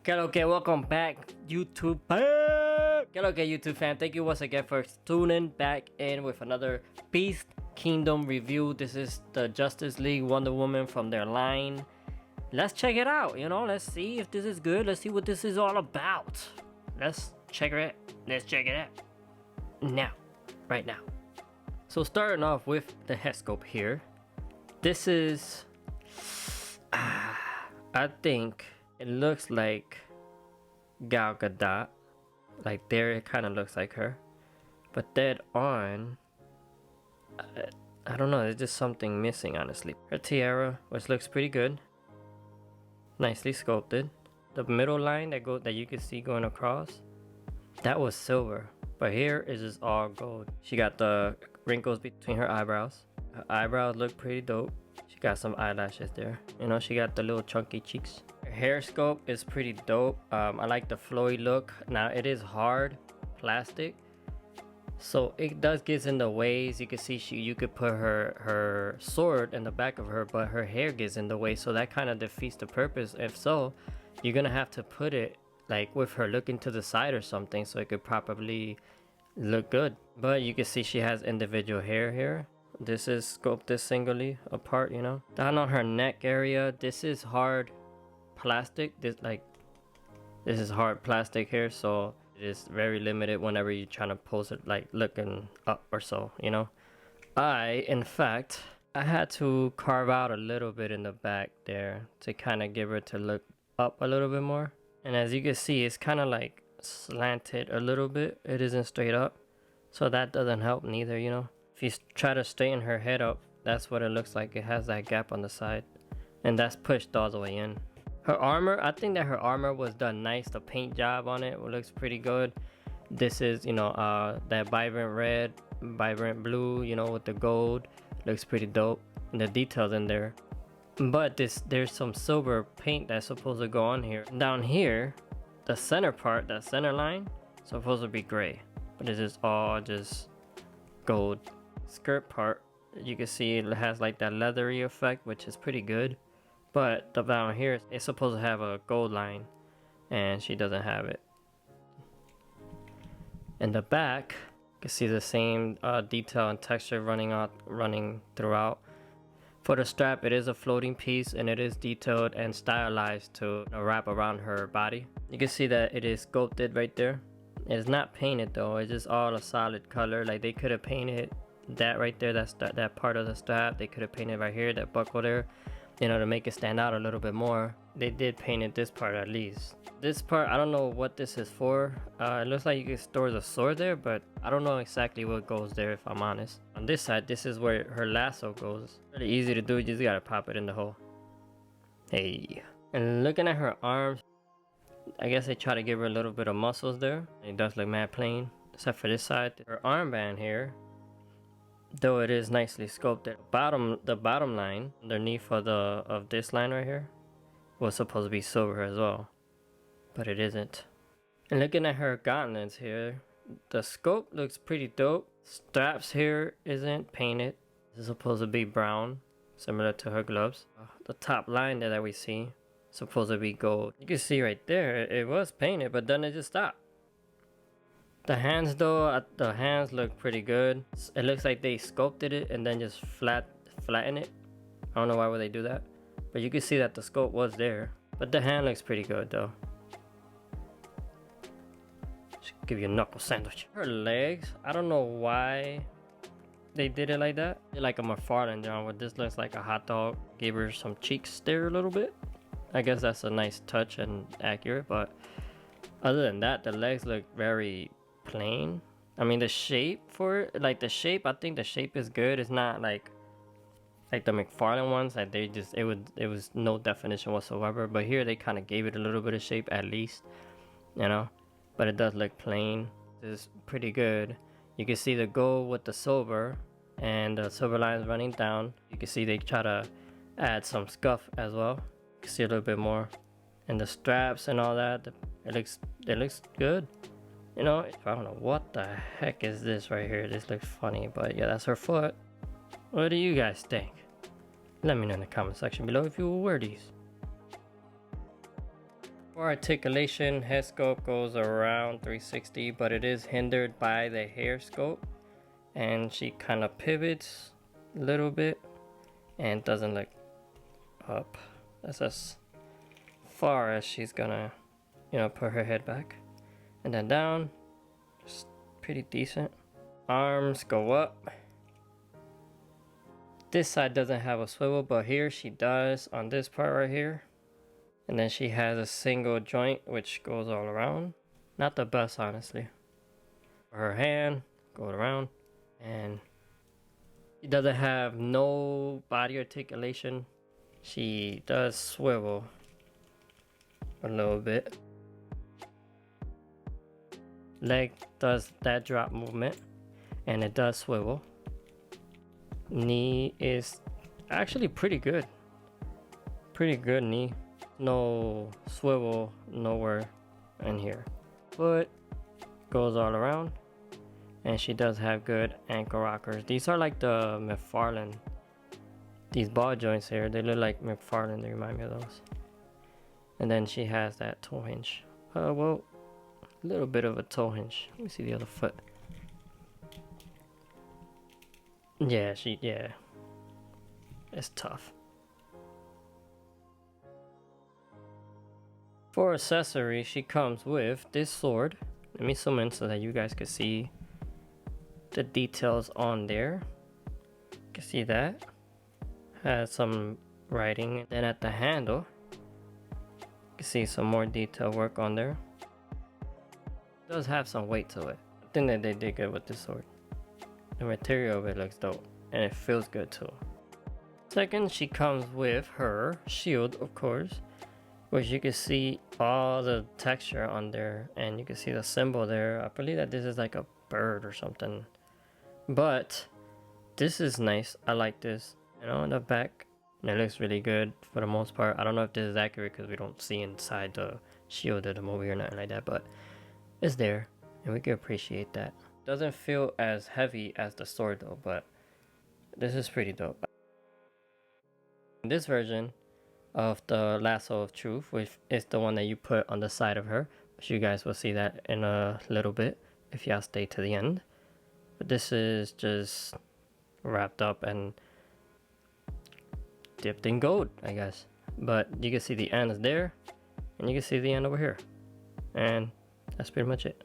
Okay, welcome back, YouTube. Okay, YouTube fan, thank you once again for tuning back in with another Beast Kingdom review. This is the Justice League Wonder Woman from their line. Let's check it out. Let's see if this is good. Let's see what this is all about. Let's check it out now, right now. So starting off with the head sculpt here. This is, I think it looks like Gal Gadot. Like there, it kind of looks like her. But then on, I don't know, there's just something missing, honestly. Her tiara, which looks pretty good. Nicely sculpted. The middle line that you can see going across, that was silver. But here is just all gold. She got the wrinkles between her eyebrows. Her eyebrows look pretty dope. She got some eyelashes there. She got the little chunky cheeks. Her hair sculpt is pretty dope. I like the flowy look. Now it is hard plastic, so it does get in the ways. You can see you could put her sword in the back of her, but her hair gets in the way, so that kind of defeats the purpose. If so, you're gonna have to put it like with her looking to the side or something, so it could properly look good. But you can see she has individual hair here. This is sculpted singly apart, Down on her neck area, this is hard plastic. This is hard plastic here, so it is very limited whenever you're trying to pose it like looking up or so, in fact, I had to carve out a little bit in the back there to kind of give her to look up a little bit more. And as you can see, it's kind of like slanted a little bit. It isn't straight up, so that doesn't help neither, If you try to straighten her head up, that's what it looks like. It has that gap on the side, and that's pushed all the way in. Her armor, I think that her armor was done nice. The paint job on it looks pretty good. This is, that vibrant red, vibrant blue, with the gold. Looks pretty dope. And the details in there. But there's some silver paint that's supposed to go on here. Down here, the center part, that center line, supposed to be gray. But it is all just gold. Skirt part, you can see it has like that leathery effect, which is pretty good. But the down here, it's supposed to have a gold line, and she doesn't have it. In the back, you can see the same detail and texture running throughout. For the strap, it is a floating piece, and it is detailed and stylized to wrap around her body. You can see that it is sculpted right there. It's not painted though, it's just all a solid color. Like they could have painted that right there, that part of the strap. They could have painted right here, that buckle there, to make it stand out a little bit more. They did paint it this part at least. This part, I don't know what this is for. It looks like you can store the sword there, but I don't know exactly what goes there, if I'm honest. On this side, this is where her lasso goes. Really easy to do, you just gotta pop it in the hole. Hey. And looking at her arms, I guess they try to give her a little bit of muscles there. It does look mad plain, except for this side. Her armband here, though it is nicely sculpted. The bottom line underneath of this line right here was supposed to be silver as well, but it isn't. And looking at her gauntlets here, the sculpt looks pretty dope. Straps here isn't painted. This is supposed to be brown, similar to her gloves. The top line there that we see, supposed to be gold. You can see right there, it was painted, but then it just stopped. The hands though, the hands look pretty good. It looks like they sculpted it and then just flatten it. I don't know why would they do that, but you can see that the sculpt was there. But the hand looks pretty good though. Should give you a knuckle sandwich. Her legs, I don't know why they did it like that. They're like a McFarlane John, where this looks like a hot dog. Gave her some cheeks there a little bit. I guess that's a nice touch and accurate, but other than that, the legs look very plain. I mean, the shape for it, I think the shape is good. It's not like the McFarlane ones, like it was no definition whatsoever. But here they kind of gave it a little bit of shape at least, but it does look plain. It's pretty good. You can see the gold with the silver and the silver lines running down. You can see they try to add some scuff as well. You can see a little bit more, and the straps and all that, it looks good. I don't know what the heck is this right here. This looks funny, but yeah, that's her foot. What do you guys think? Let me know in the comment section below if you will wear these. For articulation, head sculpt goes around 360, but it is hindered by the hair sculpt, and she kind of pivots a little bit and doesn't look up. That's as far as she's gonna, put her head back. And then down, just pretty decent. Arms go up. This side doesn't have a swivel, but here she does on this part right here. And then she has a single joint which goes all around. Not the best, honestly. Her hand goes around, and she doesn't have no body articulation. She does swivel a little bit. Leg does that drop movement, and it does swivel. Knee is actually pretty good. Pretty good knee. No swivel nowhere in here. Foot goes all around, and she does have good ankle rockers. These are like the McFarlane. These ball joints here, they look like McFarlane. They remind me of those. And then she has that toe hinge. Well, a little bit of a toe hinge. Let me see the other foot. Yeah, it's tough. For accessory, she comes with this sword. Let me zoom in so that you guys can see the details on there. You can see that. Has some writing. Then at the handle, you can see some more detail work on there. It does have some weight to it. I think that they did good with this sword. The material of it looks dope, and it feels good too. Second, she comes with her shield, of course, which you can see all the texture on there, and you can see the symbol there. I believe that this is like a bird or something, but this is nice. I like this. On the back, and it looks really good for the most part. I don't know if this is accurate because we don't see inside the shield of the movie or nothing like that, but it's there, and we can appreciate that. Doesn't feel as heavy as the sword though, but this is pretty dope. In this version of the lasso of truth, which is the one that you put on the side of her, which you guys will see that in a little bit if y'all stay to the end. But this is just wrapped up and dipped in gold, I guess. But you can see the end is there, and you can see the end over here, and that's pretty much it.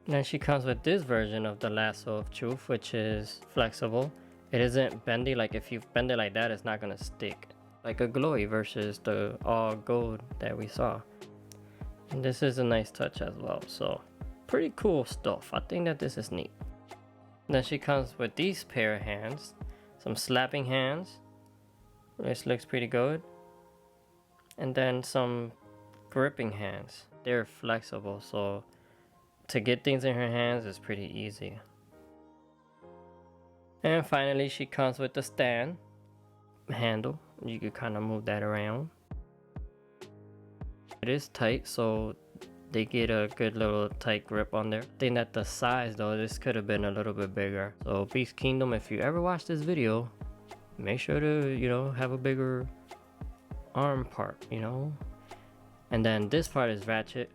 And then she comes with this version of the lasso of truth, which is flexible. It isn't bendy. Like if you bend it like that, it's not gonna stick. Like a glowy versus the all gold that we saw. And this is a nice touch as well. So pretty cool stuff. I think that this is neat. And then she comes with these pair of hands, some slapping hands. This looks pretty good. And then some gripping hands. They're flexible, so to get things in her hands is pretty easy. And finally, she comes with the stand handle. You can kind of move that around. It is tight, so they get a good little tight grip on there. I think that the size though, this could have been a little bit bigger. So Beast Kingdom, if you ever watch this video, make sure to, have a bigger arm part, And then this part is ratchet.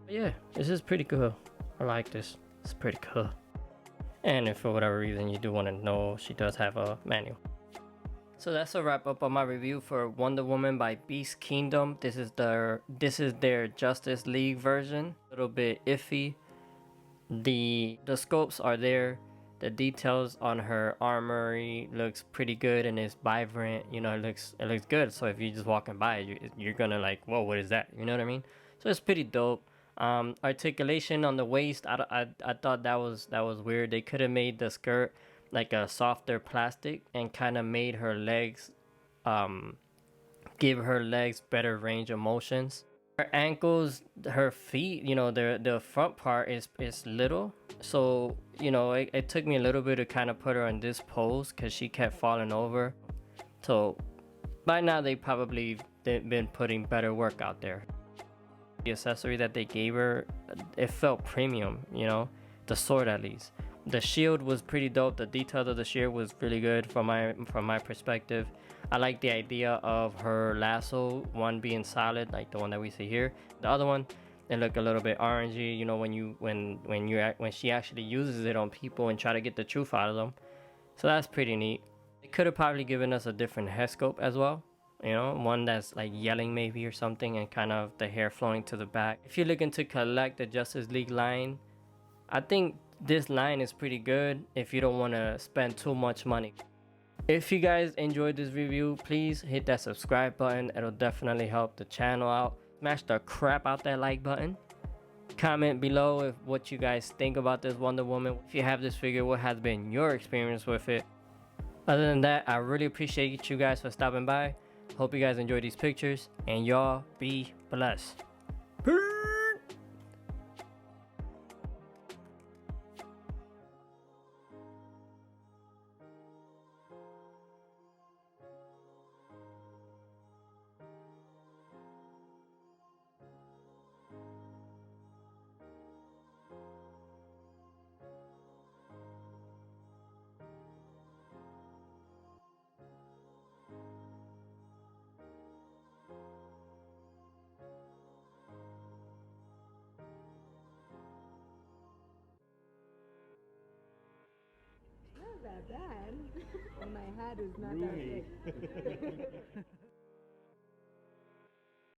But yeah, this is pretty cool. I like this. It's pretty cool. And if for whatever reason you do want to know, she does have a manual. So that's a wrap up on my review for Wonder Woman by Beast Kingdom. This is their Justice League version. A little bit iffy. The scopes are there. The details on her armory looks pretty good and it's vibrant. It looks good. So if you're just walking by, you're gonna like, whoa, what is that? You know what I mean? So it's pretty dope. Articulation on the waist, I thought that was weird. They could have made the skirt like a softer plastic and kind of made her legs, give her legs better range of motions. Her ankles, her feet, the front part is little. So, it took me a little bit to kind of put her in this pose because she kept falling over. So by now they probably been putting better work out there. The accessory that they gave her, it felt premium, the sword at least. The shield was pretty dope. The detail of the shield was really good from my perspective. I like the idea of her lasso, one being solid, like the one that we see here. The other one, it look a little bit orangey. You know, when she actually uses it on people and try to get the truth out of them. So that's pretty neat. It could have probably given us a different head sculpt as well. You know, one that's like yelling maybe or something, and kind of the hair flowing to the back. If you're looking to collect the Justice League line, I think this line is pretty good if you don't want to spend too much money. If you guys enjoyed this review, please hit that subscribe button. It'll definitely help the channel out. Smash the crap out that like button. Comment below what you guys think about this Wonder Woman. If you have this figure, what has been your experience with it? Other than that, I really appreciate you guys for stopping by. Hope you guys enjoy these pictures, and y'all be blessed. Peace. Not that bad. And my hat is not that big.